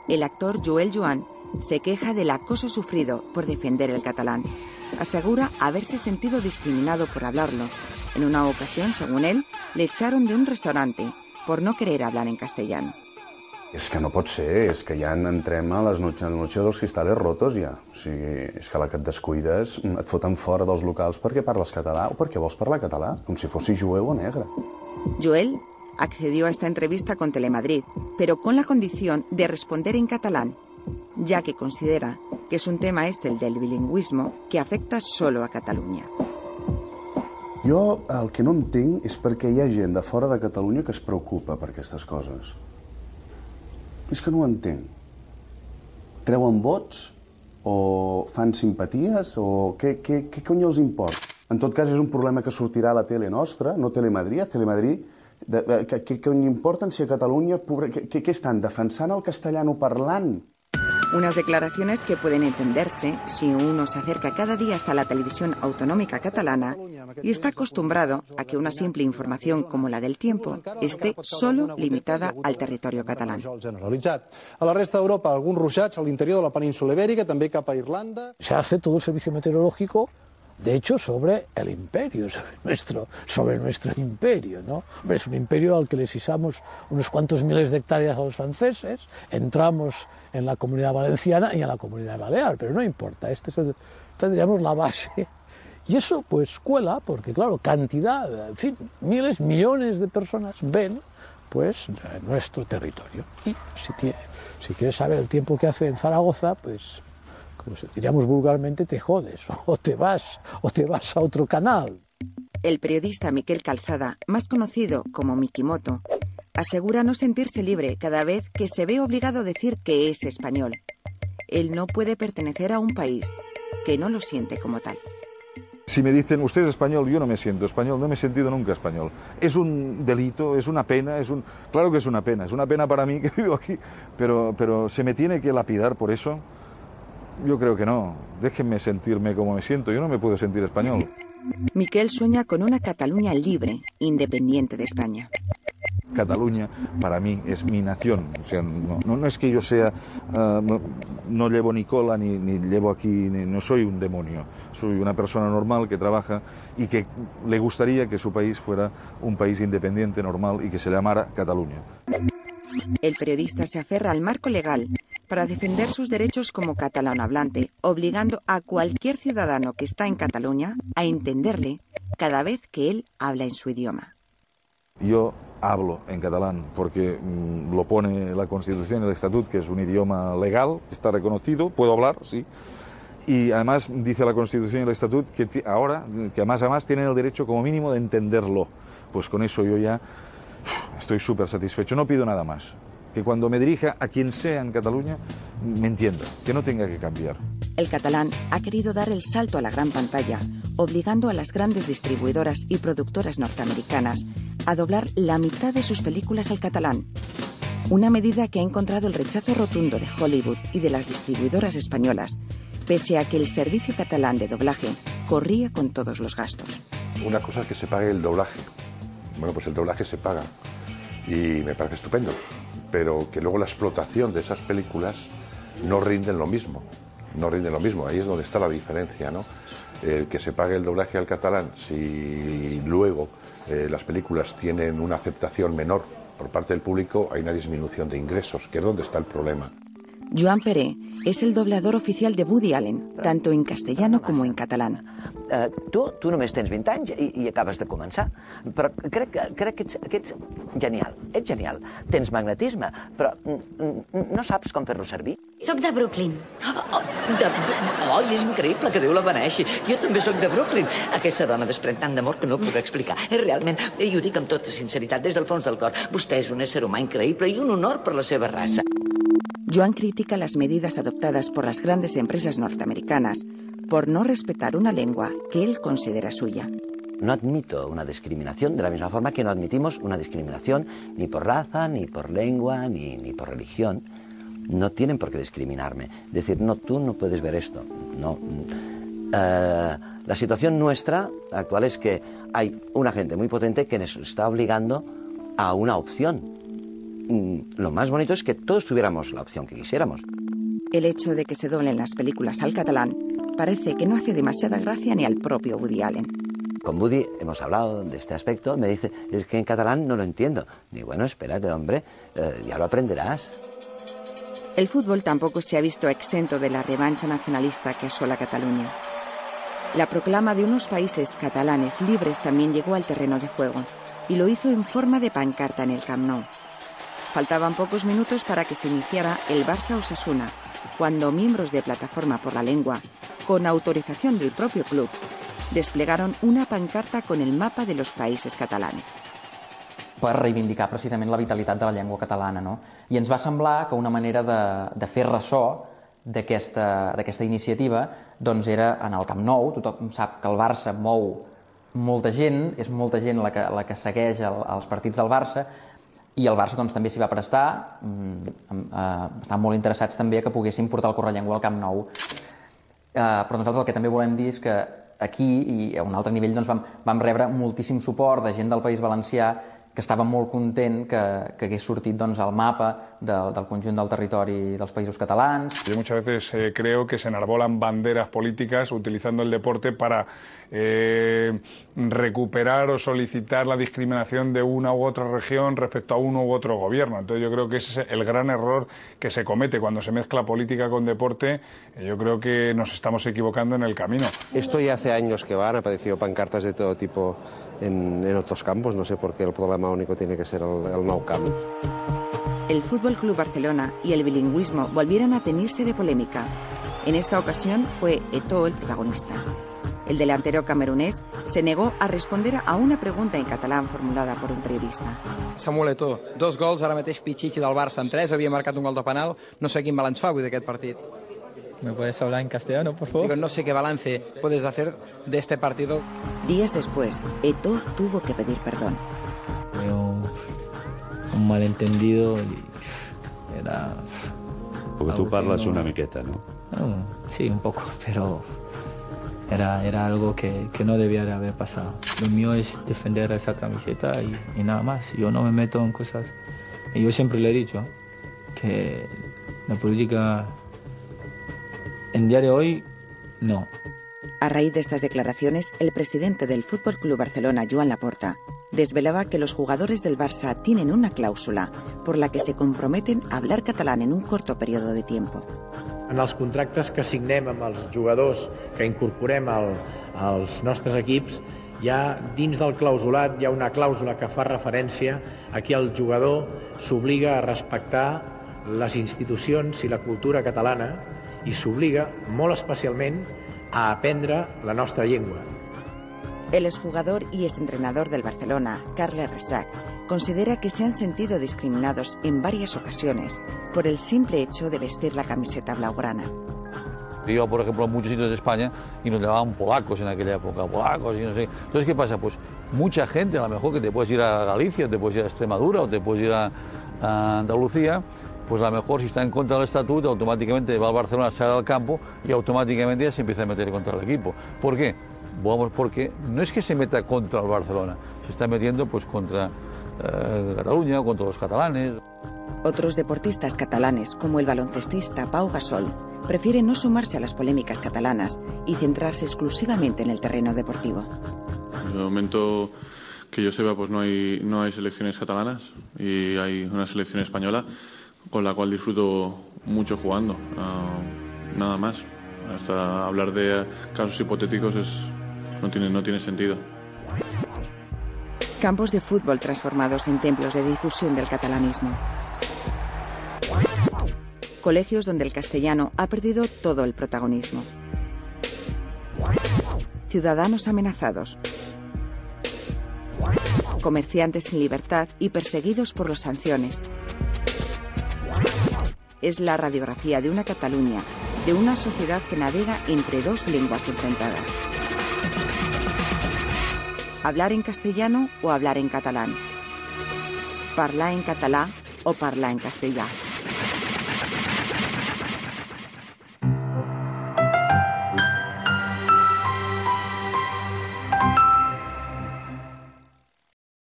El actor Joel Joan se queja del acoso sufrido por defender el catalán. Asegura haberse sentido discriminado por hablarlo. En una ocasión, según él, le echaron de un restaurante por no querer hablar en castellano. És que no pot ser, és que ja entrem a les noches dels cristales rotos ja. O sigui, és que a la que et descuides et foten fora dels locals perquè parles català o perquè vols parlar català, com si fossis jueu o negre. Joel accedió a esta entrevista con Telemadrid, pero con la condición de responder en catalán, ya que considera que es un tema el del bilingüismo que afecta solo a Catalunya. Jo el que no entenc és perquè hi ha gent de fora de Catalunya que es preocupa per aquestes coses. És que no ho entenc. Treuen vots? O fan simpaties? O què cony els importa? En tot cas, és un problema que sortirà a la tele nostra, no Telemadrid. Telemadrid, què cony importen si a Catalunya... Què estan defensant el castellano parlant? Unas declaraciones que pueden entenderse si uno se acerca cada día hasta la televisión autonómica catalana y está acostumbrado a que una simple información como la del tiempo esté solo limitada al territorio catalán. A la resta d'Europa, alguns ruixats a l'interior de la península Ibèrica, també cap a Irlanda. Se hace todo el servicio meteorológico, de hecho, sobre el imperio, sobre nuestro imperio, ¿no? Es un imperio al que le sisamos unos cuantos miles de hectáreas a los franceses, entramos en la Comunidad Valenciana y en la Comunidad Balear, pero no importa, tendríamos la base. Y eso pues cuela, porque claro, cantidad, en fin, miles, millones de personas ven pues nuestro territorio. Y si quieres saber el tiempo que hace en Zaragoza, pues... como diríamos vulgarmente, te jodes o te vas a otro canal. El periodista Miquel Calzada, más conocido como Mikimoto, asegura no sentirse libre cada vez que se ve obligado a decir que es español. Él no puede pertenecer a un país que no lo siente como tal. Si me dicen, usted es español, yo no me siento español, no me he sentido nunca español. Es un delito, es una pena, claro que es una pena para mí que vivo aquí, pero ¿se me tiene que lapidar por eso? Yo creo que no. Déjenme sentirme como me siento. Yo no me puedo sentir español. Miquel sueña con una Cataluña libre, independiente de España. Cataluña, para mí, es mi nación. O sea, no es que yo sea... no llevo ni cola, ni llevo aquí... no soy un demonio. Soy una persona normal que trabaja y que le gustaría que su país fuera un país independiente, normal, y que se llamara Cataluña. El periodista se aferra al marco legal para defender sus derechos como catalán hablante, obligando a cualquier ciudadano que está en Cataluña a entenderle cada vez que él habla en su idioma. Yo hablo en catalán porque lo pone la Constitución y el Estatut, que es un idioma legal, está reconocido, puedo hablar, sí. Y además dice la Constitución y el Estatut que ahora, que además tienen el derecho como mínimo de entenderlo. Pues con eso yo ya estoy súper satisfecho, no pido nada más. Que cuando me dirija a quien sea en Cataluña, me entienda, que no tenga que cambiar. El catalán ha querido dar el salto a la gran pantalla, obligando a las grandes distribuidoras y productoras norteamericanas a doblar la mitad de sus películas al catalán. Una medida que ha encontrado el rechazo rotundo de Hollywood y de las distribuidoras españolas, pese a que el servicio catalán de doblaje corría con todos los gastos. Una cosa es que se pague el doblaje. Bueno, pues el doblaje se paga y me parece estupendo, pero que luego la explotación de esas películas no rinden lo mismo. No rinden lo mismo, ahí es donde está la diferencia, ¿no? Que se pague el doblaje al catalán si luego las películas tienen una aceptación menor por parte del público, hay una disminución de ingresos, que es donde está el problema. Joan Peré es el doblador oficial de Woody Allen, tanto en castellano como en catalán. Tu només tens 20 anys i acabes de començar, però crec que ets genial, tens magnetisme, però no saps com fer-lo servir. Soc de Brooklyn. És increïble, que Déu la beneixi. Jo també sóc de Brooklyn. Aquesta dona desprèn tant d'amor que no ho puc explicar. Realment, i ho dic amb tota sinceritat, des del fons del cor, vostè és un ésser humà increïble i un honor per la seva raça. Joan critica las medidas adoptadas por las grandes empresas norteamericanas por no respetar una lengua que él considera suya. No admito una discriminación de la misma forma que no admitimos una discriminación ni por raza, ni por lengua, ni por religión. No tienen por qué discriminarme. Decir, no, tú no puedes ver esto. No. La situación nuestra actual es que hay una gente muy potente que nos está obligando a una opción. lo más bonito es que todos tuviéramos la opción que quisiéramos. El hecho de que se doblen las películas al catalán parece que no hace demasiada gracia ni al propio Woody Allen. Con Woody hemos hablado de este aspecto, me dice, es que en catalán no lo entiendo. Digo, bueno, espérate, hombre, ya lo aprenderás. El fútbol tampoco se ha visto exento de la revancha nacionalista que asola Cataluña. La proclama de unos países catalanes libres también llegó al terreno de juego y lo hizo en forma de pancarta en el Camp Nou. Faltaban pocos minutos para que se iniciara el Barça-Osasuna, cuando miembros de Plataforma por la Lengua, con autorización del propio club, desplegaron una pancarta con el mapa de los països catalanes. Per reivindicar precisament la vitalitat de la llengua catalana, no? I ens va semblar que una manera de fer ressò d'aquesta iniciativa doncs era en el Camp Nou. Tothom sap que el Barça mou molta gent, és molta gent la que segueix els partits del Barça, i el Barça doncs, també s'hi va prestar. Estan molt interessats també que poguessin portar el correllengua al Camp Nou. Però nosaltres el que també volem dir és que aquí, i a un altre nivell, doncs, vam rebre moltíssim suport de gent del País Valencià que estava molt content que hagués sortit doncs, el mapa del conjunt del territori dels països catalans. Yo muchas veces creo que se enarbolan banderas políticas utilizando el deporte para recuperar o solicitar la discriminación de una u otra región respecto a uno u otro gobierno. Entonces yo creo que ese es el gran error que se comete cuando se mezcla política con deporte. Yo creo que nos estamos equivocando en el camino. Esto ya hace años que va, han aparecido pancartas de todo tipo en otros campos, no sé por qué el problema único tiene que ser el Nou Camp. El Fútbol Club Barcelona y el bilingüismo volvieron a teñirse de polémica. En esta ocasión fue Eto'o el protagonista. El delantero camerunés se negó a responder a una pregunta en catalán formulada por un periodista. Samuel Eto'o, 2 gols, ara mateix Pichichi del Barça en 3, havia marcat un gol de penal. No sé quin balanç fa avui d'aquest partit. ¿Me puedes hablar en castellano, por favor? Digo, no sé qué balance puedes hacer de este partido. Días después, Eto'o tuvo que pedir perdón. Fue un malentendido y era... Porque tú parlas una miqueta, ¿no? Sí, un poco, pero era algo que no debía de haber pasado. Lo mío es defender esa camiseta y nada más. Yo no me meto en cosas... Y yo siempre le he dicho que la política... En día de hoy, no. A raíz de estas declaraciones, el presidente del Fútbol Club Barcelona, Joan Laporta, desvelaba que los jugadores del Barça tienen una clàusula por la que se comprometen a hablar catalán en un corto periodo de tiempo. En els contractes que signem amb els jugadors que incorporem als nostres equips, ja dins del clausulat hi ha una clàusula que fa referència a que el jugador s'obliga a respectar les institucions i la cultura catalana i s'obliga molt especialment a aprendre la nostra llengua. El exjugador y exentrenador del Barcelona, Carles Rexach, considera que se han sentido discriminados en varias ocasiones por el simple hecho de vestir la camiseta blaugrana. Iba, por ejemplo, a muchos sitios de España y nos llamaban polacos en aquella época, polacos y no sé. Entonces, ¿qué pasa? Pues mucha gente, a lo mejor que te puedes ir a Galicia, te puedes ir a Extremadura o te puedes ir a Andalucía, pues a lo mejor si está en contra del estatuto, automáticamente va al Barcelona, sale al campo y automáticamente ya se empieza a meter contra el equipo. ¿Por qué? Vamos, porque no es que se meta contra el Barcelona, se está metiendo pues contra Cataluña o contra los catalanes. Otros deportistas catalanes, como el baloncestista Pau Gasol, prefieren no sumarse a las polémicas catalanas y centrarse exclusivamente en el terreno deportivo. De momento que yo sepa, pues no hay selecciones catalanas y hay una selección española con la cual disfruto mucho jugando, nada más. Hasta hablar de casos hipotéticos no tiene sentido. Campos de fútbol transformados en templos de difusión del catalanismo. Colegios donde el castellano ha perdido todo el protagonismo. Ciudadanos amenazados. Comerciantes sin libertad y perseguidos por las sanciones. Es la radiografía de una Cataluña, de una sociedad que navega entre dos lenguas enfrentadas. Hablar en castellano o hablar en catalán. Parlar en català o parlar en castellà.